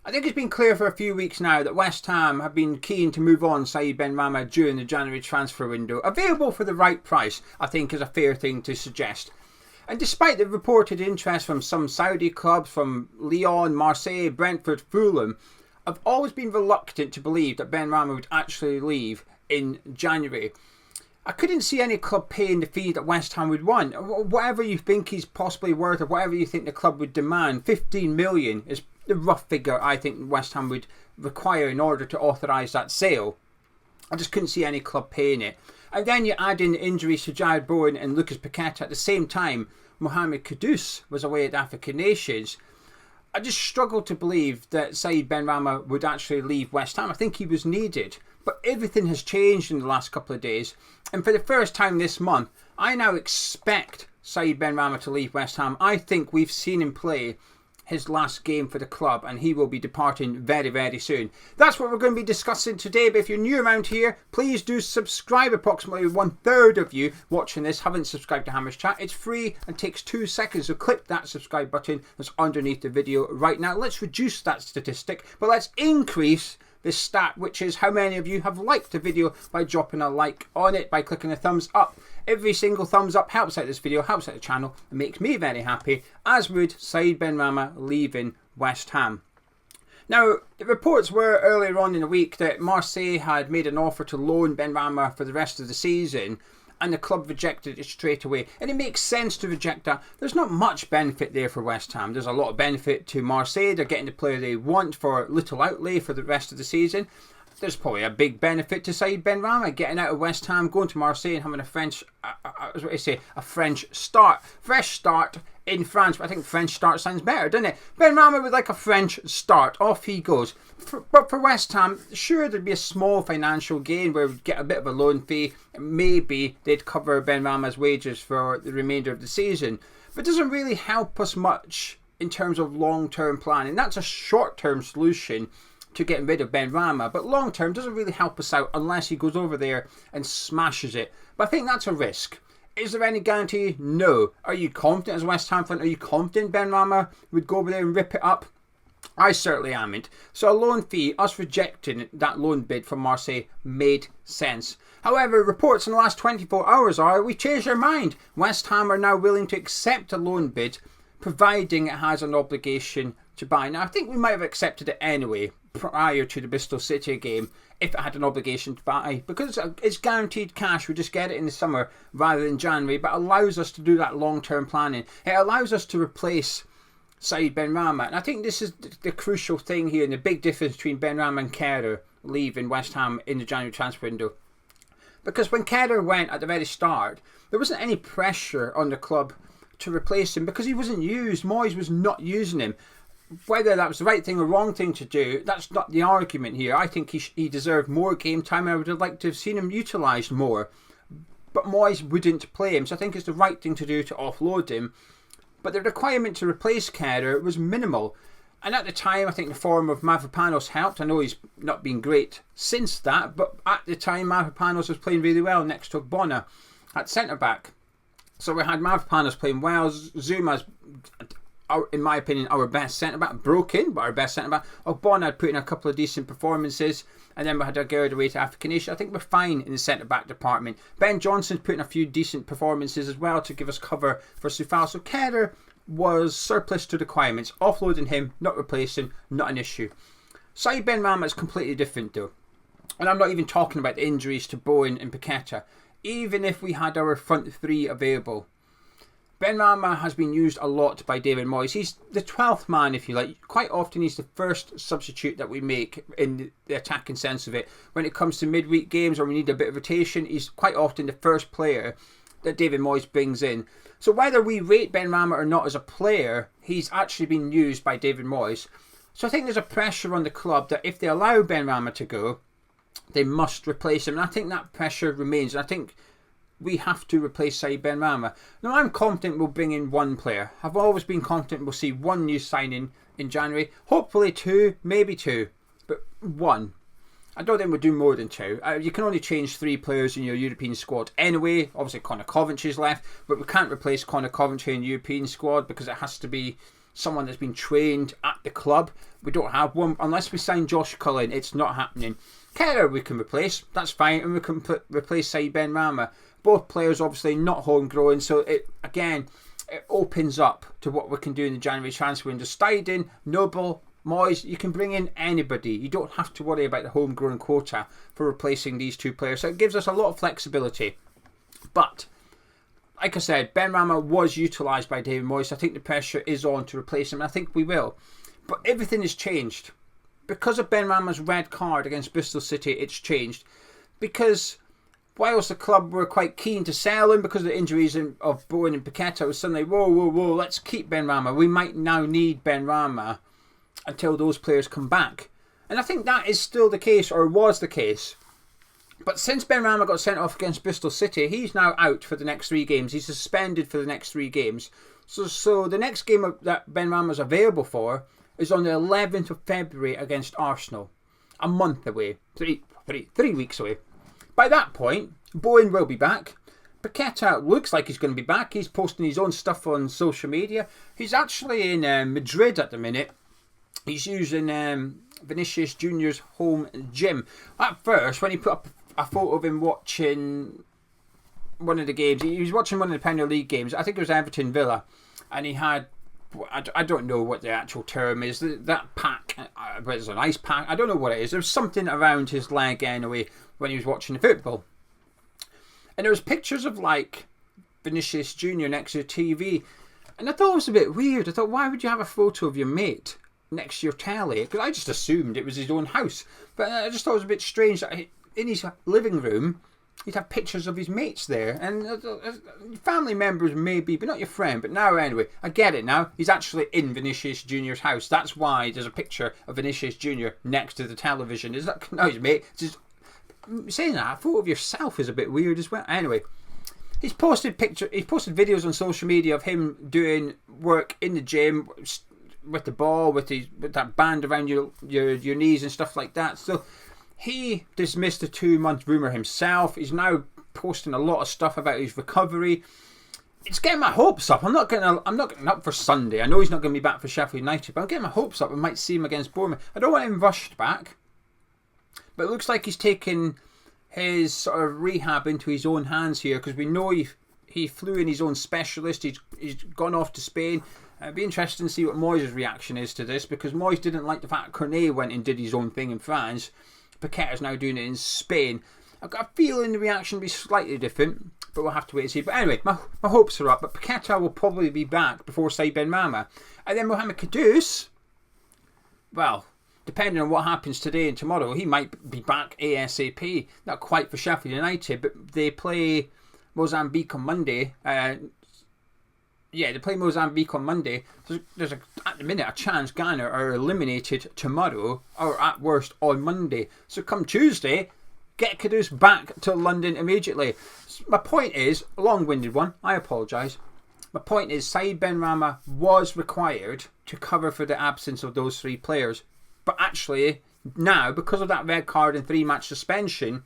I think it's been clear for a few weeks now that West Ham have been keen to move on Said Benrahma during the January transfer window. Available for the right price, I think, is a fair thing to suggest. And despite the reported interest from some Saudi clubs, from Lyon, Marseille, Brentford, Fulham, I've always been reluctant to believe that Benrahma would actually leave in January. I couldn't see any club paying the fee that West Ham would want. Whatever you think he's possibly worth, or whatever you think the club would demand, 15 million is the rough figure I think West Ham would require in order to authorise that sale. I just couldn't see any club paying it. And then you add in the injuries to Jared Bowen and Lucas Paqueta at the same time. Mohamed Kudus was away at the African Nations. I just struggle to believe that Said Benrahma would actually leave West Ham. I think he was needed. But everything has changed in the last couple of days. And for the first time this month, I now expect Said Benrahma to leave West Ham. I think we've seen him play his last game for the club, and he will be departing very, very soon. That's what we're going to be discussing today. But if you're new around here, please do subscribe. Approximately 1/3 of you watching this haven't subscribed to Hammer's Chat. It's free and takes 2 seconds, so click that subscribe button that's underneath the video right now. Let's reduce that statistic, but let's increase this stat, which is how many of you have liked the video by dropping a like on it, by clicking a thumbs up. Every single thumbs up helps out this video, helps out the channel, and makes me very happy, as would Said Benrahma leaving West Ham. Now, the reports were earlier on in the week that Marseille had made an offer to loan Benrahma for the rest of the season, and the club rejected it straight away. And it makes sense to reject that. There's not much benefit there for West Ham. There's a lot of benefit to Marseille. They're getting the player they want for little outlay for the rest of the season. There's probably a big benefit to Said Benrahma getting out of West Ham, going to Marseille and having a French start. Fresh start in France. But I think French start sounds better, doesn't it? Benrahma would like a French start. Off he goes. But for West Ham, sure, there'd be a small financial gain where we'd get a bit of a loan fee. Maybe they'd cover Benrahma's wages for the remainder of the season. But it doesn't really help us much in terms of long-term planning. That's a short-term solution to getting rid of Benrahma, but long term doesn't really help us out unless he goes over there and smashes it. But I think that's a risk. Is there any guarantee? No. Are you confident as West Ham fan? Are you confident Benrahma would go over there and rip it up? I certainly amn't. So a loan fee, us rejecting that loan bid from Marseille, made sense. However, reports in the last 24 hours are we changed our mind. West Ham are now willing to accept a loan bid, providing it has an obligation to buy. Now, I think we might have accepted it anyway prior to the Bristol City game if it had an obligation to buy, because it's guaranteed cash. We just get it in the summer rather than January, but allows us to do that long-term planning. It allows us to replace Said Benrahma, and I think this is the crucial thing here and the big difference between Benrahma and Kerr leaving West Ham in the January transfer window. Because when Kerr went at the very start, there wasn't any pressure on the club to replace him because he wasn't used. Moyes was not using him. Whether that was the right thing or wrong thing to do, that's not the argument here. I think he deserved more game time, and I would have liked to have seen him utilised more. But Moyes wouldn't play him, so I think it's the right thing to do to offload him. But the requirement to replace Kerr was minimal. And at the time, I think the form of Mavropanos helped. I know he's not been great since that, but at the time, Mavropanos was playing really well next to Ogbonna at centre-back. So we had Mavropanos playing well. Zuma's, in my opinion, our best centre-back. Broken, but our best centre-back. Ogbonna had put in a couple of decent performances. And then we had Aguerd away to African Nation. I think we're fine in the centre-back department. Ben Johnson's put in a few decent performances as well to give us cover for Soufal. So Kerr was surplus to requirements. Offloading him, not replacing, not an issue. Said Benrahma is completely different though. And I'm not even talking about the injuries to Bowen and Paqueta. Even if we had our front three available, Benrahma has been used a lot by David Moyes. He's the 12th man, if you like. Quite often he's the first substitute that we make in the attacking sense of it. When it comes to midweek games or we need a bit of rotation, he's quite often the first player that David Moyes brings in. So whether we rate Benrahma or not as a player, he's actually been used by David Moyes. So I think there's a pressure on the club that if they allow Benrahma to go, they must replace him. And I think that pressure remains. And I think we have to replace Said Benrahma. Now, I'm confident we'll bring in one player. I've always been confident we'll see one new signing in January. Hopefully two, maybe two, but one. I don't think we'll do more than two. You can only change 3 players in your European squad anyway. Obviously, Connor Coventry's left, but we can't replace Connor Coventry in the European squad because it has to be someone that's been trained at the club. We don't have one. Unless we sign Josh Cullen, it's not happening. Keller we can replace, that's fine, and we can replace Said Benrahma. Both players obviously not homegrown, so it opens up to what we can do in the January transfer window. Steiden, Noble, Moyes, you can bring in anybody. You don't have to worry about the homegrown quota for replacing these two players. So it gives us a lot of flexibility. But, like I said, Benrahma was utilised by David Moyes. I think the pressure is on to replace him, and I think we will. But everything has changed. Because of Benrahma's red card against Bristol City, it's changed. Because whilst the club were quite keen to sell him because of the injuries of Bowen and Paqueta, it was suddenly, whoa, let's keep Benrahma. We might now need Benrahma until those players come back. And I think that is still the case, or was the case. But since Benrahma got sent off against Bristol City, he's now out for the next 3 games. He's suspended for the next 3 games. So the next game that Benrahma's available for is on the 11th of February against Arsenal. A month away. 3 weeks away. By that point, Bowen will be back. Paqueta looks like he's going to be back. He's posting his own stuff on social media. He's actually in Madrid at the minute. He's using Vinicius Junior's home gym. At first, when he put up a photo of him watching one of the games, he was watching one of the Premier League games. I think it was Everton Villa. And he had, I don't know what the actual term is, that pack, it's an ice pack, I don't know what it is. There was something around his leg anyway when he was watching the football. And there was pictures of like Vinicius Junior next to the TV. And I thought it was a bit weird. I thought, why would you have a photo of your mate next to your telly? Because I just assumed it was his own house. But I just thought it was a bit strange that in his living room, he'd have pictures of his mates there. And family members maybe, but not your friend. But now anyway, I get it now. He's actually in Vinicius Junior's house. That's why there's a picture of Vinicius Junior next to the television. Is that, no, his mate. It's just, saying that, a photo of yourself is a bit weird as well. Anyway, he's posted videos on social media of him doing work in the gym with the ball, with that band around your knees and stuff like that. So he dismissed the 2-month rumour himself. He's now posting a lot of stuff about his recovery. It's getting my hopes up. I'm not getting up for Sunday. I know he's not going to be back for Sheffield United, but I'm getting my hopes up. I might see him against Bournemouth. I don't want him rushed back. But it looks like he's taken his sort of rehab into his own hands here, because we know he flew in his own specialist. He's gone off to Spain. It'd be interesting to see what Moyes' reaction is to this, because Moyes didn't like the fact Cornet went and did his own thing in France. Paqueta's now doing it in Spain. I've got a feeling the reaction will be slightly different, but we'll have to wait and see. But anyway, my hopes are up. But Paqueta will probably be back before Said Benrahma. And then Mohamed Kudus, well, depending on what happens today and tomorrow, he might be back ASAP. Not quite for Sheffield United, but they play Mozambique on Monday. They play Mozambique on Monday. There's at the minute a chance Ghana are eliminated tomorrow, or at worst on Monday. So come Tuesday, get Kudus back to London immediately. My point is, a long-winded one, I apologise. My point is, Said Benrahma was required to cover for the absence of those 3 players. But actually, now, because of that red card and 3-match suspension,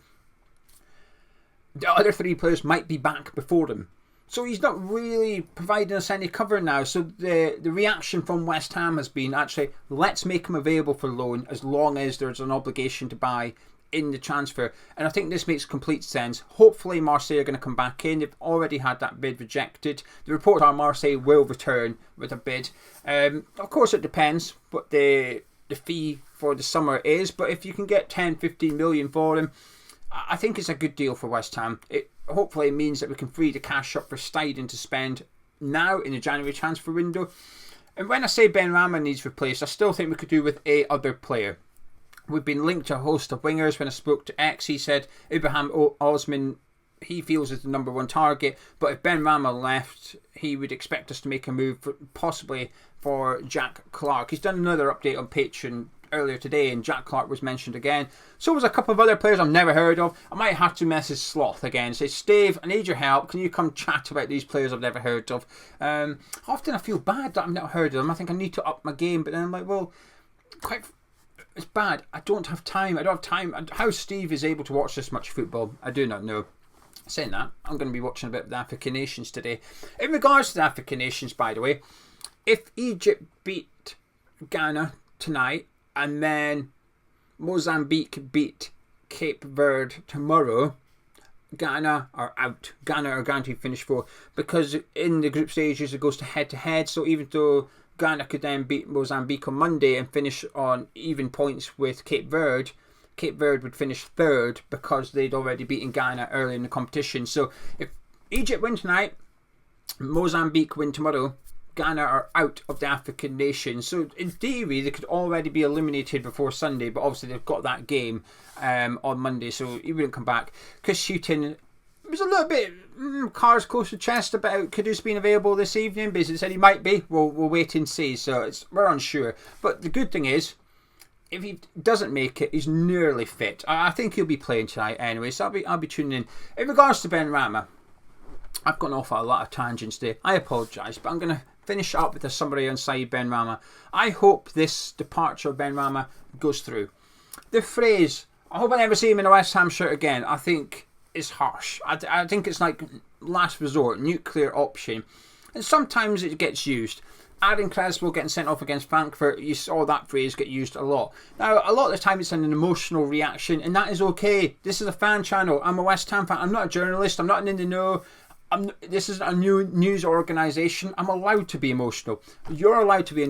the other 3 players might be back before him. So he's not really providing us any cover now. So the reaction from West Ham has been, actually, let's make him available for loan as long as there's an obligation to buy in the transfer. And I think this makes complete sense. Hopefully Marseille are going to come back in. They've already had that bid rejected. The reports are Marseille will return with a bid. Of course, it depends what the fee for the summer is, but if you can get 10-15 million for him, I think it's a good deal for West Ham. It hopefully means that we can free the cash up for Steiden to spend now in the January transfer window. And when I say Benrahma needs replaced, I still think we could do with a other player. We've been linked to a host of wingers. When I spoke to X, he said Ibrahim Osman, he feels is the number 1 target, but if Benrahma left, he would expect us to make a move possibly for Jack Clark. He's done another update on Patreon earlier today, and Jack Clark was mentioned again. So was a couple of other players I've never heard of. I might have to message Sloth again, say, Steve, I need your help. Can you come chat about these players I've never heard of? Often I feel bad that I've not heard of them. I think I need to up my game, but then I'm like, well, it's bad. I don't have time. How Steve is able to watch this much football, I do not know. Saying that, I'm going to be watching a bit of the African Nations today. In regards to the African Nations, by the way, if Egypt beat Ghana tonight and then Mozambique beat Cape Verde tomorrow, Ghana are out. Ghana are guaranteed to finish 4 because in the group stages it goes to head. So even though Ghana could then beat Mozambique on Monday and finish on even points with Cape Verde would finish 3rd because they'd already beaten Ghana early in the competition. So if Egypt win tonight, Mozambique win tomorrow, Ghana are out of the African nations. So in theory they could already be eliminated before Sunday, but obviously they've got that game on Monday, so he wouldn't come back. Chris Hughton was a little bit cards close to chest about Kudus being available this evening, but he said he might be. We'll wait and see, so we're unsure. But the good thing is, if he doesn't make it, he's nearly fit. I think he'll be playing tonight anyway, so I'll be tuning in. In regards to Benrahma, I've gone off on a lot of tangents there. I apologise, but I'm going to finish up with a summary on Said Benrahma. I hope this departure of Benrahma goes through. The phrase, I hope I never see him in a West Ham shirt again, I think is harsh. I think it's like last resort, nuclear option. And sometimes it gets used. Aaron Creswell getting sent off against Frankfurt, you saw that phrase get used a lot. Now, a lot of the time it's an emotional reaction, and that is okay. This is a fan channel. I'm a West Ham fan. I'm not a journalist. I'm not in the know. This isn't a new news organisation. I'm allowed to be emotional. You're allowed to be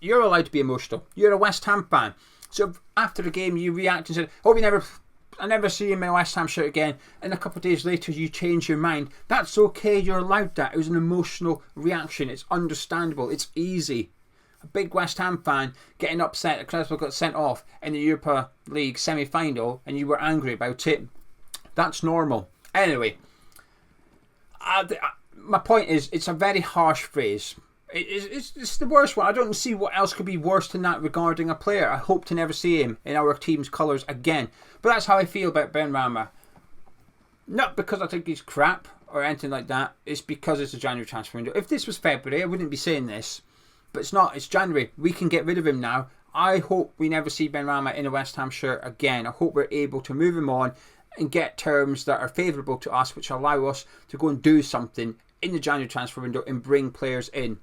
you're allowed to be emotional. You're a West Ham fan. So if after the game you react and say, "Oh, I never see him in a West Ham shirt again," and a couple of days later you change your mind. That's okay. You're allowed that. It was an emotional reaction. It's understandable. It's easy. A big West Ham fan getting upset that Creswell got sent off in the Europa League semi-final and you were angry about it. That's normal. Anyway. My point is, it's a very harsh phrase. It's the worst one. I don't see what else could be worse than that regarding a player. I hope to never see him in our team's colours again. But that's how I feel about Benrahma. Not because I think he's crap or anything like that. It's because it's a January transfer window. If this was February, I wouldn't be saying this. But it's not. It's January. We can get rid of him now. I hope we never see Benrahma in a West Ham shirt again. I hope we're able to move him on and get terms that are favourable to us, which allow us to go and do something in the January transfer window and bring players in.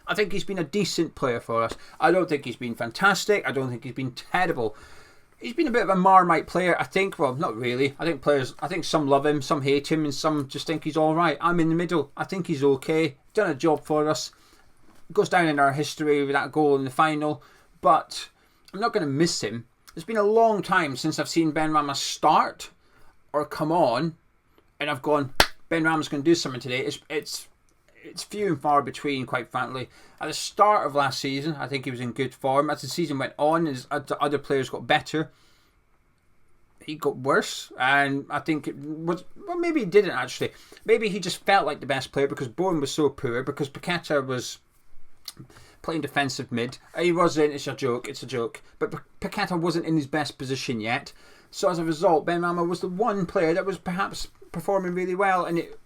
I think he's been a decent player for us. I don't think he's been fantastic. I don't think he's been terrible. He's been a bit of a Marmite player, I think. Well, not really. I think some love him, some hate him, and some just think he's alright. I'm in the middle. I think he's okay. Done a job for us. Goes down in our history with that goal in the final. But I'm not going to miss him. It's been a long time since I've seen Benrahma start or come on and I've gone, Benrahma's going to do something today. It's few and far between, quite frankly. At the start of last season, I think he was in good form. As the season went on, as other players got better, he got worse. And I think it was, well, maybe he didn't actually. Maybe he just felt like the best player because Bowen was so poor, because Paqueta was playing defensive mid. He wasn't, it's a joke. But Paqueta wasn't in his best position yet. So as a result, Benrahma was the one player that was perhaps performing really well, and it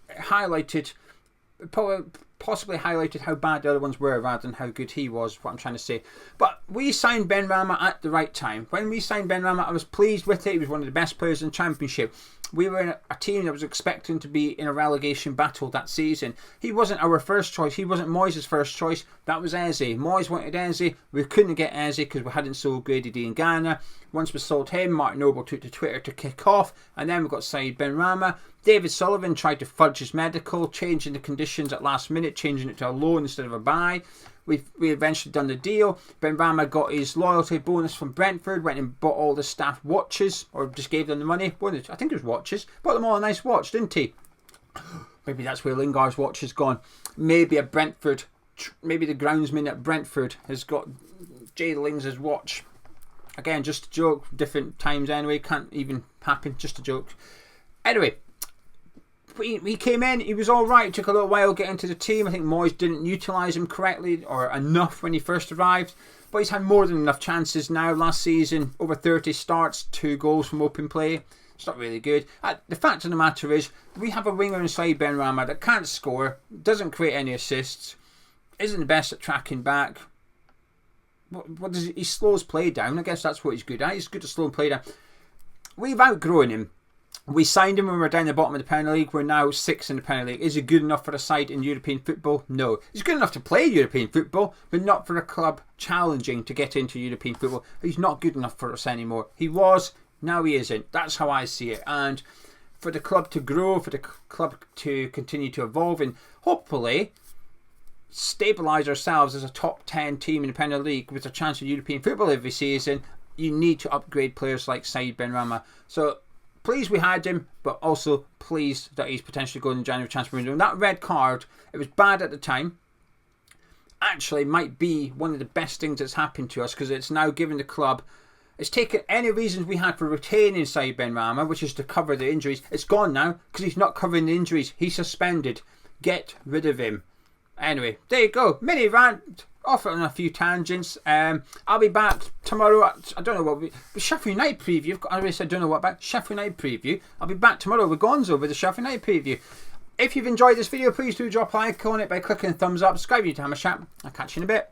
possibly highlighted how bad the other ones were rather than how good he was, what I'm trying to say. But we signed Benrahma at the right time. When we signed Benrahma, I was pleased with it. He was one of the best players in the Championship. We were in a team that was expecting to be in a relegation battle that season. He wasn't our first choice. He wasn't Moyes' first choice. That was Eze. Moyes wanted Eze. We couldn't get Eze because we hadn't sold Grady in Ghana. Once we sold him, Martin Noble took to Twitter to kick off. And then we got Said Benrahma. David Sullivan tried to fudge his medical, changing the conditions at last minute, changing it to a loan instead of a buy. We eventually done the deal. Benrahma got his loyalty bonus from Brentford, went and bought all the staff watches, or just gave them the money. I think it was watches. Bought them all a nice watch, didn't he? Maybe that's where Lingard's watch has gone. Maybe the groundsman at Brentford has got Jay Lings' watch. Again, just a joke. Different times anyway. Can't even happen. Just a joke. Anyway. He came in, he was alright. It took a little while getting into the team. I think Moyes didn't utilise him correctly or enough when he first arrived. But he's had more than enough chances now. Last season, over 30 starts, 2 goals from open play. It's not really good. The fact of the matter is, we have a winger inside Benrahma that can't score, doesn't create any assists, isn't the best at tracking back. What he slows play down. I guess that's what he's good at. He's good at slowing play down. We've outgrown him. We signed him when we were down the bottom of the Premier League. We're now 6th in the Premier League. Is he good enough for a side in European football? No. He's good enough to play European football, but not for a club challenging to get into European football. He's not good enough for us anymore. He was, now he isn't. That's how I see it. And for the club to grow, for the club to continue to evolve, and hopefully stabilise ourselves as a top 10 team in the Premier League with a chance of European football every season, you need to upgrade players like Said Benrahma. So pleased we had him, but also pleased that he's potentially going in January transfer window. And that red card, it was bad at the time, actually might be one of the best things that's happened to us, because it's now given the club, it's taken any reasons we had for retaining Said Benrahma, which is to cover the injuries. It's gone now because he's not covering the injuries. He's suspended. Get rid of him. Anyway, there you go. Mini rant. Off on a few tangents. I'll be back tomorrow at, I don't know what, Sheffield United preview. I already said I don't know what about Sheffield United preview. I'll be back tomorrow with Gonzo with the Sheffield United preview. If you've enjoyed this video, please do drop a like on it by clicking the thumbs up. Subscribe to Hammer Chat. I'll catch you in a bit.